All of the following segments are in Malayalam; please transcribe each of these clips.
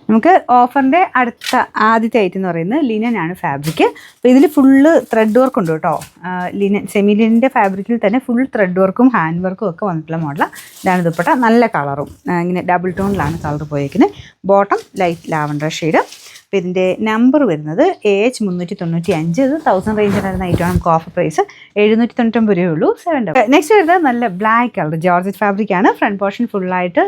നമുക്ക് ഓഫറിൻ്റെ അടുത്ത ആദ്യത്തെ ഐറ്റം എന്ന് പറയുന്നത് ലിനനാണ് ഫാബ്രിക്. അപ്പോൾ ഇതിൽ ഫുള്ള് ത്രെഡ് വർക്ക് ഉണ്ട് കേട്ടോ. ലിനൻ സെമി ലിനൻ്റെ ഫാബ്രിക്കിൽ തന്നെ ഫുൾ ത്രെഡ് വർക്കും ഹാൻഡ് വർക്കും ഒക്കെ വന്നിട്ടുള്ള മോഡലാണ്. ഇതാണ് ദുപ്പട്ട. നല്ല കളറും ഇങ്ങനെ ഡബിൾ ടോണിലാണ് കളർ പോയിരിക്കുന്നത്. Bottom light lavender shade. അപ്പോൾ ഇതിൻ്റെ നമ്പർ വരുന്നത് AH395. ഇത് 1000 റേഞ്ചിലായിരുന്ന ഐറ്റമാണ്. നമുക്ക് ഓഫർ പ്രൈസ് 799 രൂപയുള്ളൂ. 7. നെക്സ്റ്റ് വരുന്നത് നല്ല ബ്ലാക്ക് കളർ ജോർജറ്റ് ഫാബ്രിക്കാണ്. ഫ്രണ്ട് പോർഷൻ ഫുള്ളായിട്ട്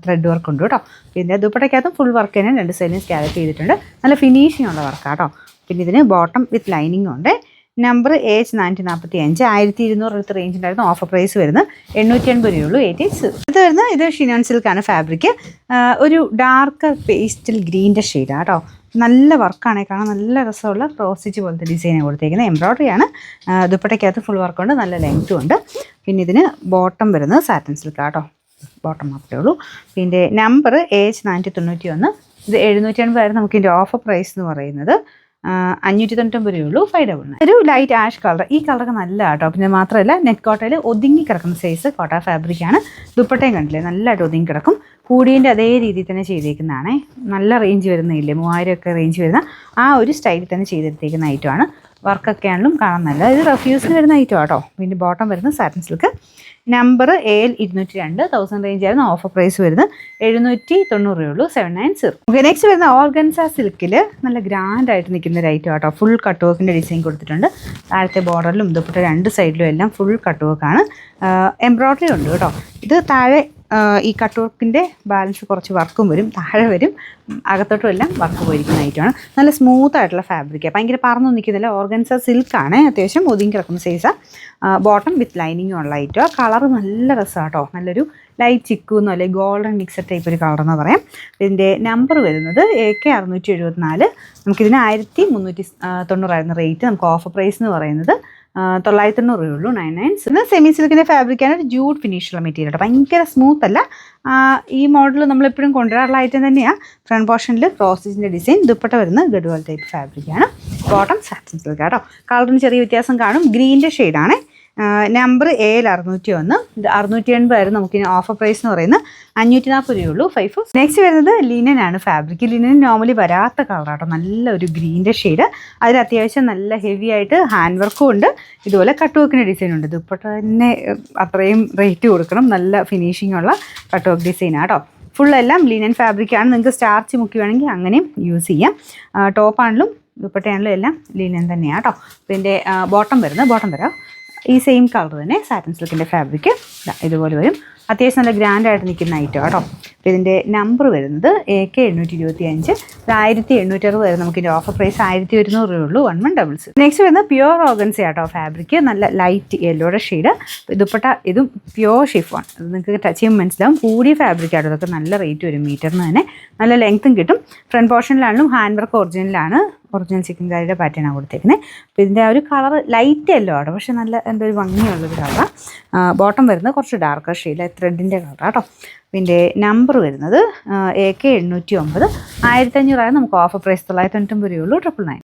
ത്രെഡ് വർക്ക് ഉണ്ട് കേട്ടോ. പിന്നെ ദുപ്പട്ടയ്ക്കകത്തും ഫുൾ വർക്ക് തന്നെ 2 സൈഡിലും സ്കാലപ്പ് ചെയ്തിട്ടുണ്ട്. നല്ല ഫിനിഷിംഗ് ഉള്ള വർക്കാണ് കേട്ടോ. പിന്നെ ഇതിന് ബോട്ടം വിത്ത് ലൈനിങ് ഉണ്ട്. Number AH445. 1200 റേഞ്ച് ഉണ്ടായിരുന്നു. ഓഫർ പ്രൈസ് വരുന്നത് 880 രൂപയുള്ളൂ. 88. ഇത് വരുന്നത് ഇത് ഷിനോൺ സിൽക്കാണ് ഫാബ്രിക്. ഒരു ഡാർക്ക് പേസ്റ്റൽ ഗ്രീൻ്റെ ഷെയ്ഡാണ് കേട്ടോ. നല്ല വർക്കാണ്. കാണാൻ നല്ല രസമുള്ള ക്രോസ് സ്റ്റിച്ച് പോലത്തെ ഡിസൈനാണ് കൊടുത്തേക്കുന്നത്. എംബ്രോയ്ഡറി ആണ്. ദുപ്പട്ടയ്ക്കകത്ത് ഫുൾ വർക്കുണ്ട്. നല്ല ലെങ്ത്തും ഉണ്ട്. പിന്നെ ഇതിന് ബോട്ടം വരുന്നത് സാറ്റൻ സിൽക്കാണ് കേട്ടോ. ബോട്ടം മാത്രമേ ഉള്ളൂ. പിന്നെ നമ്പർ AH491. ഇത് 780 ആയിരുന്നു. നമുക്ക് ഇതിൻ്റെ ഓഫർ പ്രൈസ് എന്ന് പറയുന്നത് 599 രൂപയുള്ളൂ. 599. ഒരു ലൈറ്റ് ആഷ് കളർ. ഈ കളറൊക്കെ നല്ല കേട്ടോ. പിന്നെ മാത്രമല്ല നെറ്റ് കോട്ടയിൽ ഒതുങ്ങി കിടക്കുന്ന സൈസ് കോട്ട ഫാബ്രിക്കാണ്. ദുപ്പട്ടയും കണ്ടില്ലേ നല്ലതായിട്ട് ഒതുങ്ങി കിടക്കും. കൂടിയതിൻ്റെ അതേ രീതിയിൽ തന്നെ ചെയ്തേക്കുന്നതാണേ. നല്ല റേഞ്ച് വരുന്നില്ലേ, 3000 ഒക്കെ റേഞ്ച് വരുന്ന ആ ഒരു സ്റ്റൈലിൽ തന്നെ ചെയ്തെടുത്തേക്കുന്ന ഐറ്റമാണ്. വർക്കൊക്കെ ആണെങ്കിലും കാണാൻ നല്ല. ഇത് റെഫ്യൂസിന് വരുന്ന ഐറ്റം കേട്ടോ. പിന്നെ ബോട്ടം വരുന്നത് satin silk. Number AL202. 1000 range ആയിരുന്നു. ഓഫർ പ്രൈസ് വരുന്നത് 790 രൂപയുള്ളൂ. 790. ഓക്കെ, നെക്സ്റ്റ് വരുന്ന ഓർഗൻസ സിൽക്കിൽ നല്ല ഗ്രാൻഡ് ആയിട്ട് നിൽക്കുന്ന ഒരു ഐറ്റം കേട്ടോ. ഫുൾ കട്ട് വർക്കിൻ്റെ ഡിസൈൻ കൊടുത്തിട്ടുണ്ട്. താഴത്തെ ബോർഡറിലും ദുപ്പട്ട 2 സൈഡിലും എല്ലാം ഫുൾ കട്ട് വർക്കാണ്. എംബ്രോയ്ഡറി ഉണ്ട് കേട്ടോ. ഇത് താഴെ ഈ കട്ട് വർക്കിൻ്റെ ബാലൻസ് കുറച്ച് വർക്കും വരും, താഴെ വരും, അകത്തോട്ടും എല്ലാം വർക്ക് പോയിരിക്കുന്ന ഐറ്റമാണ്. നല്ല സ്മൂത്ത് ആയിട്ടുള്ള ഫാബ്രിക്കാണ്. ഭയങ്കര പറന്നു നിൽക്കുന്നില്ല. ഓർഗൻസ സിൽക്കാണ്. അത്യാവശ്യം ഒതുങ്ങി കിടക്കുന്ന സൈസാണ്. ബോട്ടം വിത്ത് ലൈനിങ്ങും ഉള്ള ഐറ്റമാണ്. കളർ നല്ല രസമാണ് കേട്ടോ. നല്ലൊരു ലൈറ്റ് ചിക്കൂന്നോ അല്ലെങ്കിൽ ഗോൾഡൻ മിക്സഡ് ടൈപ്പ് ഒരു കളർ എന്ന് പറയാം. ഇതിൻ്റെ നമ്പർ വരുന്നത് AK674. നമുക്കിതിന് 1390 ആയിരുന്നു റേറ്റ്. നമുക്ക് ഓഫർ പ്രൈസ് എന്ന് പറയുന്നത് 990 രൂപയുള്ളൂ. 99. സെമി സിൽക്കിൻ്റെ ഫാബ്രിക്കാണ്. ഒരു ജൂഡ് ഫിനിഷുള്ള മെറ്റീരിയൽ. ഭയങ്കര സ്മൂത്ത് അല്ല. ഈ മോഡൽ നമ്മളെപ്പോഴും കൊണ്ടുവരാറുള്ള ഐറ്റം തന്നെയാണ്. ഫ്രണ്ട് പോർഷനിൽ ക്രോസ് സ്റ്റിച്ചിൻ്റെ ഡിസൈൻ. ദുപ്പട്ട വരുന്ന ഗഡ്വാൾ ടൈപ്പ് ഫാബ്രിക്കാണ്. ബോട്ടം സാറ്റൻ സിൽക്ക് കേട്ടോ. കളറിന് ചെറിയ വ്യത്യാസം കാണും. ഗ്രീൻ്റെ ഷെയ്ഡാണ്. Number AL601. ഇത് 680 ആയിരുന്നു. നമുക്കിനി ഓഫർ പ്രൈസ് എന്ന് പറയുന്നത് 540 രൂപയുള്ളൂ. 54. നെക്സ്റ്റ് വരുന്നത് ലിനനാണ് ഫാബ്രിക്. ലിനൻ നോർമലി വരാത്ത കളറാട്ടോ. നല്ല ഒരു ഗ്രീൻ്റെ ഷെയ്ഡ്. അതിൽ അത്യാവശ്യം നല്ല ഹെവി ആയിട്ട് ഹാൻഡ് വർക്കും ഉണ്ട്. ഇതുപോലെ കട്ട് വർക്കിൻ്റെ ഡിസൈൻ ഉണ്ട്. ദുപ്പട്ട തന്നെ അത്രയും റേറ്റ് കൊടുക്കണം. നല്ല ഫിനിഷിംഗ് ഉള്ള കട്ട് വർക്ക് ഡിസൈനാണ് കേട്ടോ. ഫുള്ളെല്ലാം ലിനൻ ഫാബ്രിക്കാണ്. നിങ്ങൾക്ക് സ്റ്റാർച്ച് മുക്കി വേണമെങ്കിൽ അങ്ങനെയും യൂസ് ചെയ്യാം. ടോപ്പാണെങ്കിലും ദുപ്പട്ടയാണെങ്കിലും എല്ലാം ലിനൻ തന്നെയാണ് കേട്ടോ. പിന്നെ ബോട്ടം വരുന്നത് ബോട്ടം തരാം. ഈ സെയിം കളർ തന്നെ സാറ്റൻ സിൽക്കിൻ്റെ ഫാബ്രിക് ഇതുപോലെ വരും. അത്യാവശ്യം നല്ല ഗ്രാൻഡായിട്ട് നിൽക്കുന്ന ഐറ്റം കേട്ടോ. അപ്പോൾ ഇതിൻ്റെ നമ്പർ വരുന്നത് AK825. 1860 വരെ നമുക്കിതിൻ്റെ ഓഫർ പ്രൈസ് 1100 രൂപയുള്ളൂ. 1100. നെക്സ്റ്റ് വരുന്നത് പ്യുവർ ഓർഗൻസ കേട്ടോ ഫാബ്രിക്. നല്ല ലൈറ്റ് യെല്ലോയുടെ ഷെയ്ഡ്. ദുപ്പട്ട ഇതും പ്യുവർ ഷിഫോൺ. അത് നിങ്ങൾക്ക് ടച്ച് ചെയ്യുമ്പോൾ മനസ്സിലാവും. കൂടിയ ഫാബ്രിക് ആട്ടോ. അതൊക്കെ നല്ല റേറ്റ് വരും. മീറ്ററിന് തന്നെ നല്ല ലെങ്ത്തും കിട്ടും. ഫ്രണ്ട് പോർഷനിലാണെങ്കിലും ഹാൻഡ് വർക്ക് ഒറിജിനലാണ്. ഒറിജിനൽ ചിക്കൻ കറിയുടെ പാറ്റേണാണ് കൊടുത്തേക്കുന്നത്. അപ്പോൾ ഇതിൻ്റെ ആ ഒരു കളർ ലൈറ്റ് യെല്ലോ ആട്ടോ. പക്ഷേ നല്ല എന്തോ ഒരു ഭംഗിയുള്ളൊരു കളറാണ്. ബോട്ടം വരുന്നത് കുറച്ച് ഡാർക്കർ ഷെയ്ഡ് ത്രെഡിൻ്റെ കളറാണ് കേട്ടോ. പിന്നെ നമ്പർ വരുന്നത് AK809. 1500 നമുക്ക് ഓഫർ പ്രൈസ് 990 രൂപയുള്ളൂ. 999.